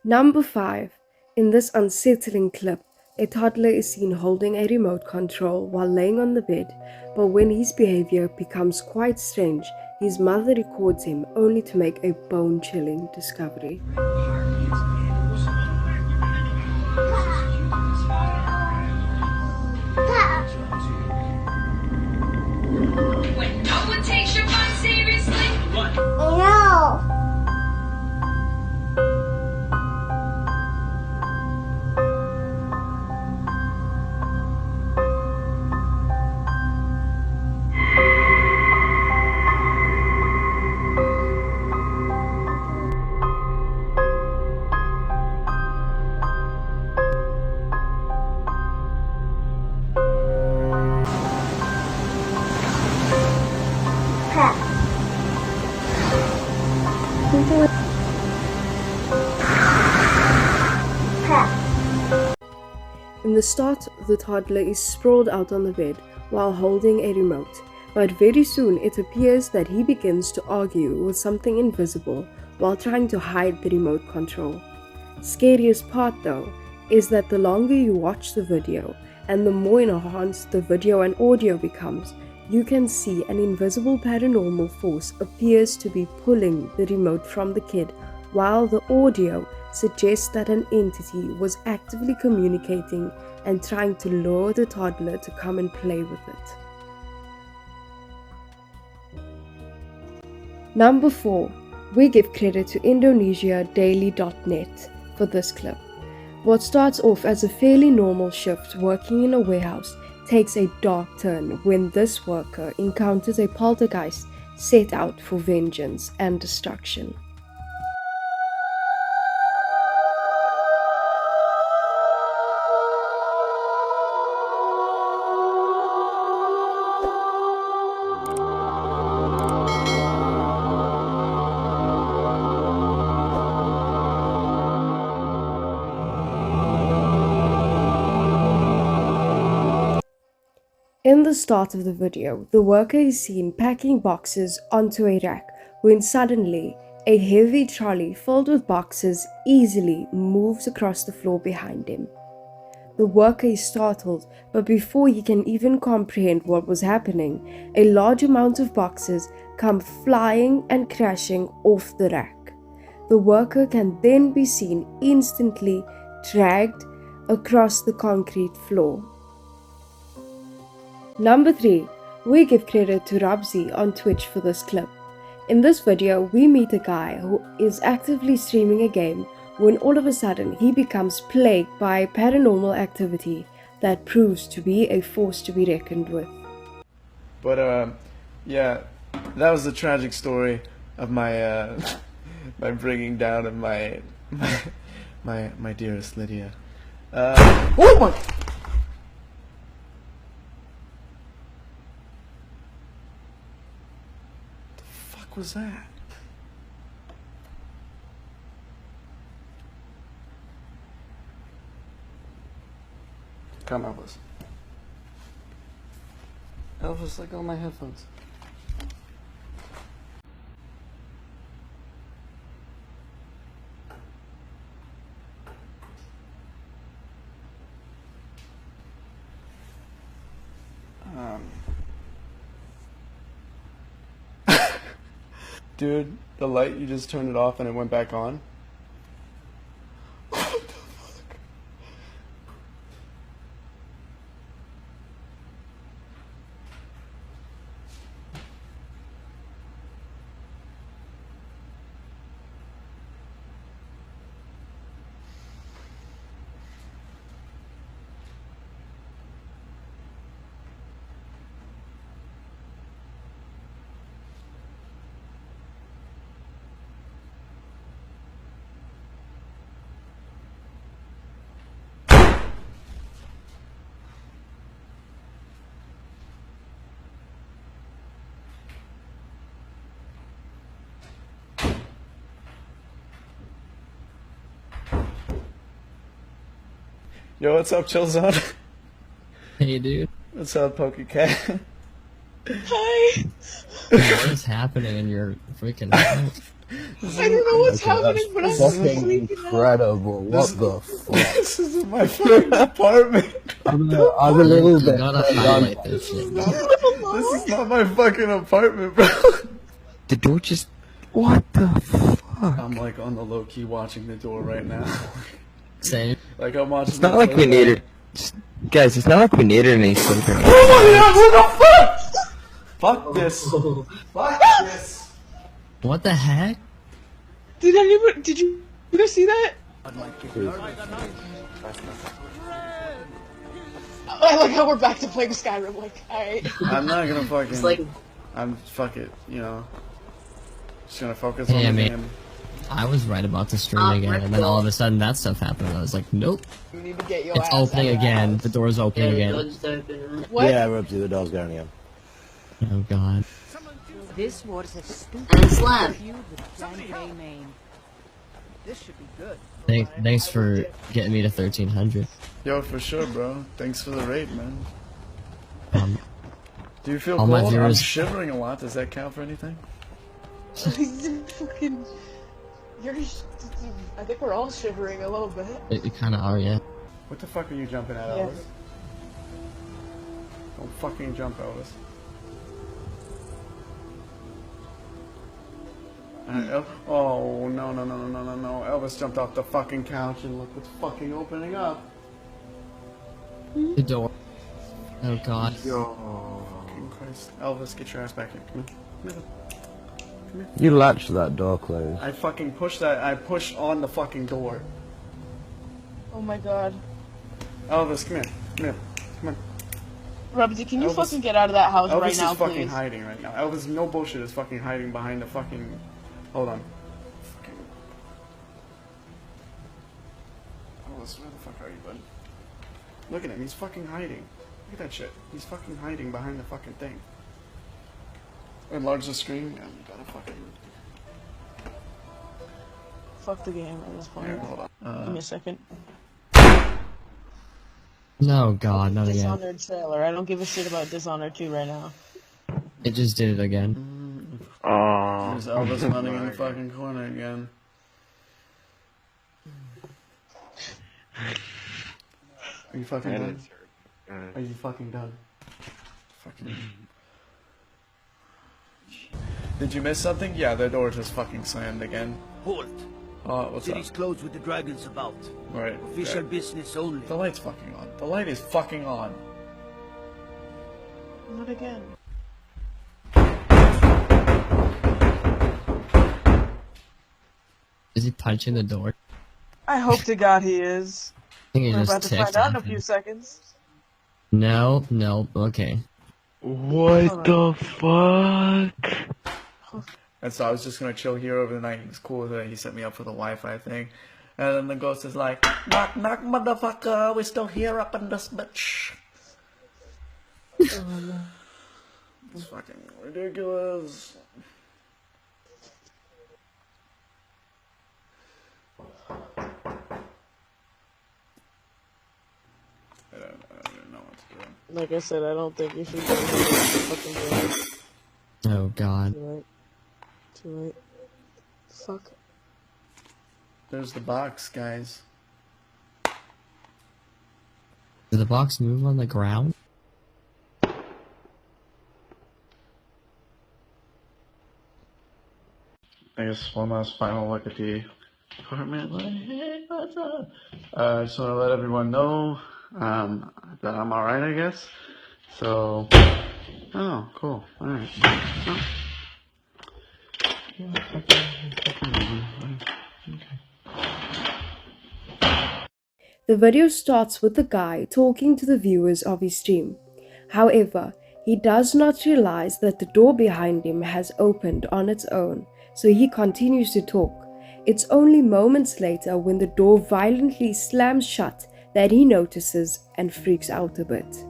Number 5. In this unsettling clip, a toddler is seen holding a remote control while laying on the bed, but when his behavior becomes quite strange, his mother records him only to make a bone-chilling discovery. When no one takes your fun seriously. No. In the start, the toddler is sprawled out on the bed while holding a remote, but very soon it appears that he begins to argue with something invisible while trying to hide the remote control. Scariest part though is that the longer you watch the video and the more enhanced the video and audio becomes, you can see an invisible paranormal force appears to be pulling the remote from the kid, while the audio suggests that an entity was actively communicating and trying to lure the toddler to come and play with it. Number 4. We give credit to IndonesiaDaily.net for this clip. What starts off as a fairly normal shift working in a warehouse takes a dark turn when this worker encounters a poltergeist set out for vengeance and destruction. In the start of the video, the worker is seen packing boxes onto a rack when suddenly a heavy trolley filled with boxes easily moves across the floor behind him. The worker is startled, but before he can even comprehend what was happening, a large amount of boxes come flying and crashing off the rack. The worker can then be seen instantly dragged across the concrete floor. Number 3. We give credit to Rabzi on Twitch for this clip. In this video, we meet a guy who is actively streaming a game when all of a sudden he becomes plagued by paranormal activity that proves to be a force to be reckoned with. But yeah, that was the tragic story of my my bringing down of my dearest Lydia. Oh my! The fuck was that? Come Elvis. Elvis, like all my headphones. Dude, the light, you just turned it off and it went back on? What the fuck? Yo, what's up, Chillzone? Hey, dude. What's up, PokeCat? Hi. What is happening in your freaking house? I don't know what's happening, but I'm Fucking freaking out. incredible. What the fuck? This is my fucking apartment. I'm a little You bit gotta turned on. highlight this shit. This is not my fucking apartment, bro. The door just. What the fuck? I'm like on the low key watching the door right now. Same. Like I'm watching. It's not like we needed. Guys, it's not like we needed any sleeping. Oh my god, what the fuck? Fuck this. Fuck this. What the heck? Did you guys see that? I like how we're back to playing Skyrim. Like, alright. I'm not gonna fucking. It's like, fuck it, you know. Just gonna focus Hey, on the I game. I was right about to stream again, and then all of a sudden that stuff happened. I was like, nope. You need to get your It's ass opening out of the again. house. The door's opening the again. door's open. What? Yeah, Rubsy, the door's going again. Oh god. This was a stupid And slam. feud with Danny Maine. This should be good. Thanks for getting me to 1300. Yo, for sure, bro. Thanks for the raid, man. Um, Do you feel all cold? my I'm viewers- shivering a lot. Does that count for anything? Fucking. I think we're all shivering a little bit. it kind of are, yeah. What the fuck are you jumping at, Yeah. Elvis? Don't fucking jump, Elvis. Oh, no, no, no, no, no, no, no. Elvis jumped off the fucking couch and look what's fucking opening up. The door. Oh god. Fucking Christ. Elvis, get your ass back here. Come here. Come here. You latched that door closed. I fucking pushed that. I pushed on the fucking door. Oh my god. Elvis, come here. Come here. Come on. Robsy, can you Elvis- fucking get out of that house Elvis right now, is fucking please? hiding right now. Elvis, no bullshit, is fucking hiding behind the fucking. Hold on. Fucking. Elvis, where the fuck are you, bud? Look at him. He's fucking hiding. Look at that shit. He's fucking hiding behind the fucking thing. Enlarge the screen. Yeah, you gotta fucking. Fuck the game at this point. Here, hold on. Give me a second. No god, not again. Dishonored Sailor. I don't give a shit about Dishonored 2 right now. It just did it again. There's Elvis running in the fucking corner again. Are you fucking done? Are you fucking done? Fucking. Did you miss something? Yeah, the door just fucking slammed again. Halt. What's up? City's closed with the dragons about. Right. Official business only. The light's fucking on. The light is fucking on. Not again. Is he punching the door? I hope to God he is. I think he We're just about to ticked find out in a off few him. seconds. No, no, okay. What the fuck? And so I was just gonna chill here over the night. It was cool that he set me up for the Wi-Fi thing. And then the ghost is like, knock, knock, motherfucker, we're still here up in this bitch. It's fucking ridiculous. I don't know what to do. Like I said, I don't think you should go ahead and fucking do it. Oh god. Too late. Too late. Fuck. There's the box, guys. Did the box move on the ground? I guess one last final look at the apartment. Like, hey, what's up? I just want to let everyone know that I'm alright, I guess. So, oh, cool. Alright. Oh. Yeah, The video starts with the guy talking to the viewers of his stream. However, he does not realize that the door behind him has opened on its own, so he continues to talk. It's only moments later when the door violently slams shut that he notices and freaks out a bit.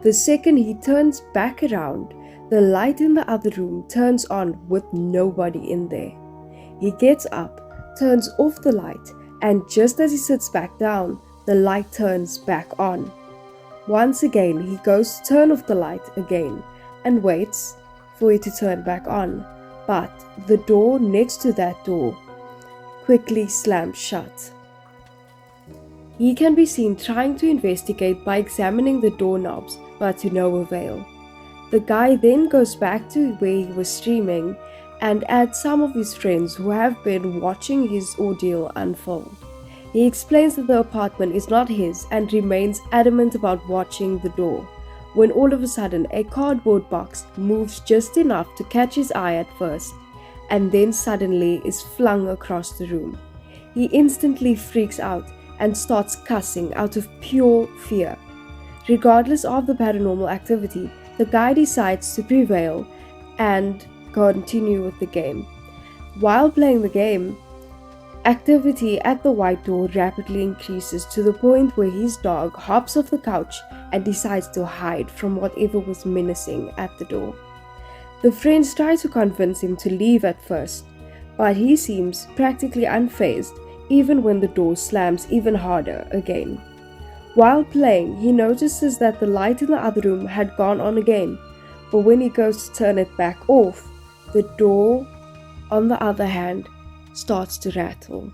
The second he turns back around, the light in the other room turns on with nobody in there. He gets up, turns off the light, and just as he sits back down, the light turns back on. Once again, he goes to turn off the light again and waits for it to turn back on. but the door next to that door quickly slams shut. He can be seen trying to investigate by examining the doorknobs, but to no avail. The guy then goes back to where he was streaming and adds some of his friends who have been watching his ordeal unfold. He explains that the apartment is not his and remains adamant about watching the door, when all of a sudden a cardboard box moves just enough to catch his eye at first, and then suddenly is flung across the room. He instantly freaks out and starts cussing out of pure fear. Regardless of the paranormal activity, the guy decides to prevail and continue with the game. While playing the game, activity at the white door rapidly increases to the point where his dog hops off the couch and decides to hide from whatever was menacing at the door. The friends try to convince him to leave at first, but he seems practically unfazed even when the door slams even harder again. While playing, he notices that the light in the other room had gone on again, but when he goes to turn it back off, the door, on the other hand, starts to rattle.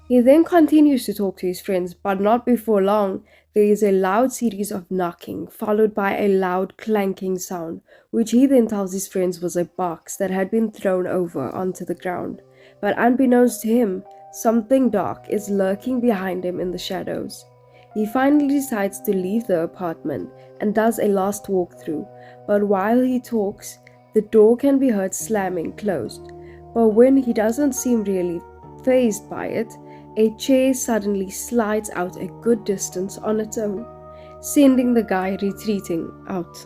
He then continues to talk to his friends, but not before long, there is a loud series of knocking, followed by a loud clanking sound, which he then tells his friends was a box that had been thrown over onto the ground. But unbeknownst to him, something dark is lurking behind him in the shadows. He finally decides to leave the apartment and does a last walkthrough, but while he talks, the door can be heard slamming closed. But when he doesn't seem really fazed by it, a chair suddenly slides out a good distance on its own, sending the guy retreating out.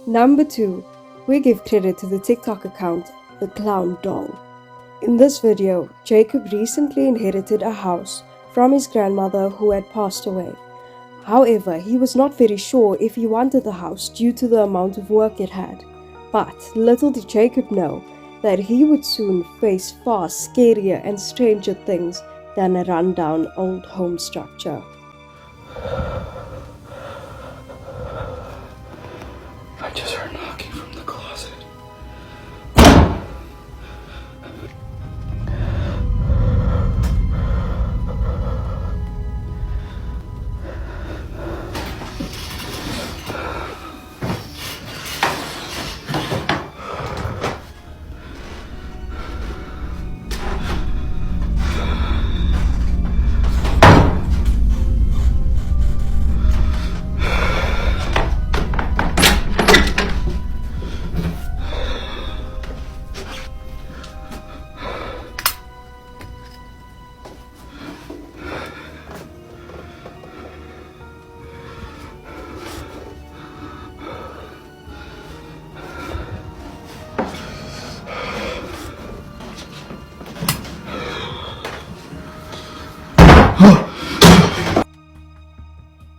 Number 2, we give credit to the TikTok account, The Clown Doll. In this video, Jacob recently inherited a house from his grandmother who had passed away. However, he was not very sure if he wanted the house due to the amount of work it had. But little did Jacob know that he would soon face far scarier and stranger things than a rundown old home structure. I just heard knocking from the closet.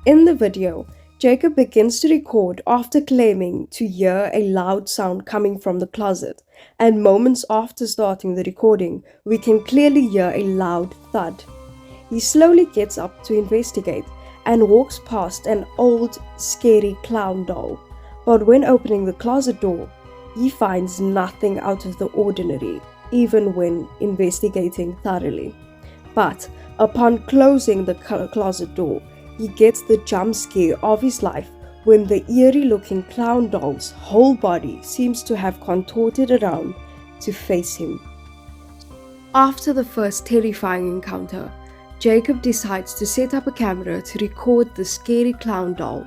In the video, Jacob begins to record after claiming to hear a loud sound coming from the closet, and moments after starting the recording, we can clearly hear a loud thud. He slowly gets up to investigate and walks past an old, scary clown doll, but when opening the closet door, he finds nothing out of the ordinary, even when investigating thoroughly. But upon closing the closet door, he gets the jump scare of his life when the eerie-looking clown doll's whole body seems to have contorted around to face him. After the first terrifying encounter, Jacob decides to set up a camera to record the scary clown doll,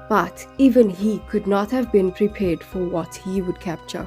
but even he could not have been prepared for what he would capture.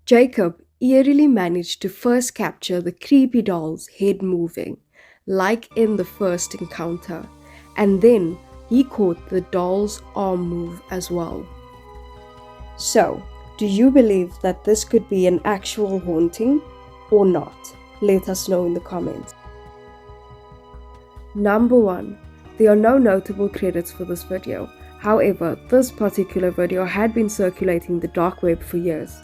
Jacob eerily managed to first capture the creepy doll's head moving, like in the first encounter, and then he caught the doll's arm move as well. So, do you believe that this could be an actual haunting or not? Let us know in the comments. Number 1. There are no notable credits for this video. However, this particular video had been circulating the dark web for years.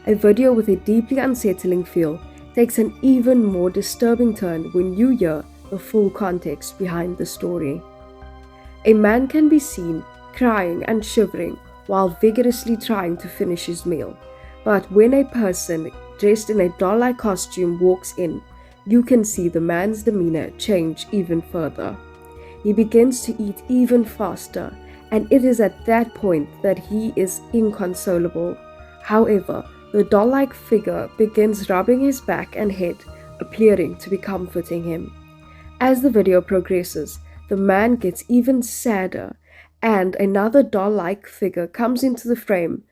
A video with a deeply unsettling feel takes an even more disturbing turn when you hear the full context behind the story. A man can be seen crying and shivering while vigorously trying to finish his meal. But when a person dressed in a doll-like costume walks in, you can see the man's demeanor change even further. He begins to eat even faster, and it is at that point that he is inconsolable. However, the doll-like figure begins rubbing his back and head, appearing to be comforting him. As the video progresses, the man gets even sadder, and another doll-like figure comes into the frame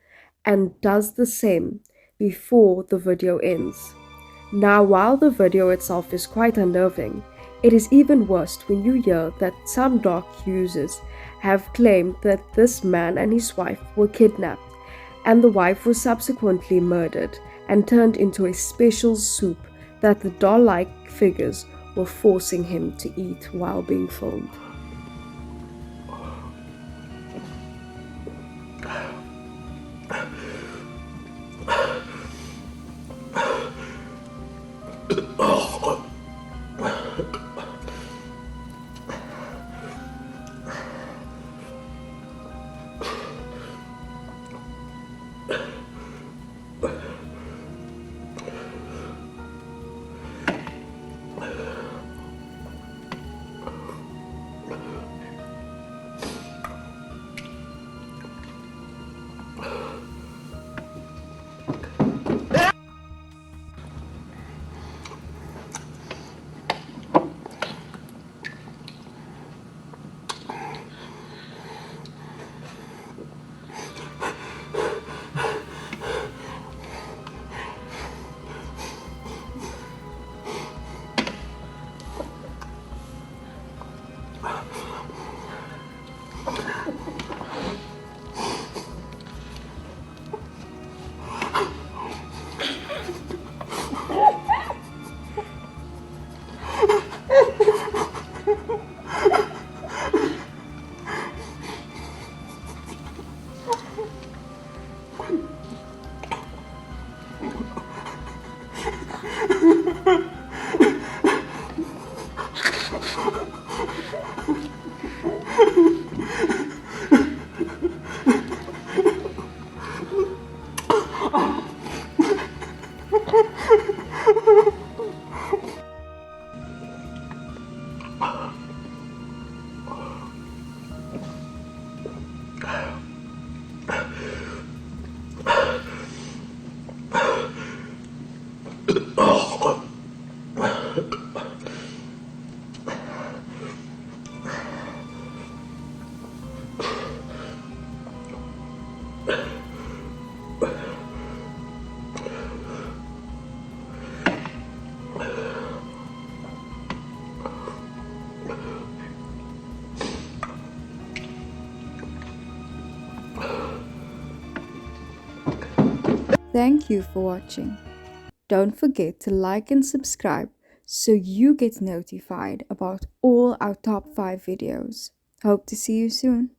and does the same before the video ends. Now, while the video itself is quite unnerving, it is even worse when you hear that some dark users have claimed that this man and his wife were kidnapped, and the wife was subsequently murdered and turned into a special soup that the doll-like figures were forcing him to eat while being filmed. Thank you for watching. Don't forget to like and subscribe so you get notified about all our top 5 videos. Hope to see you soon.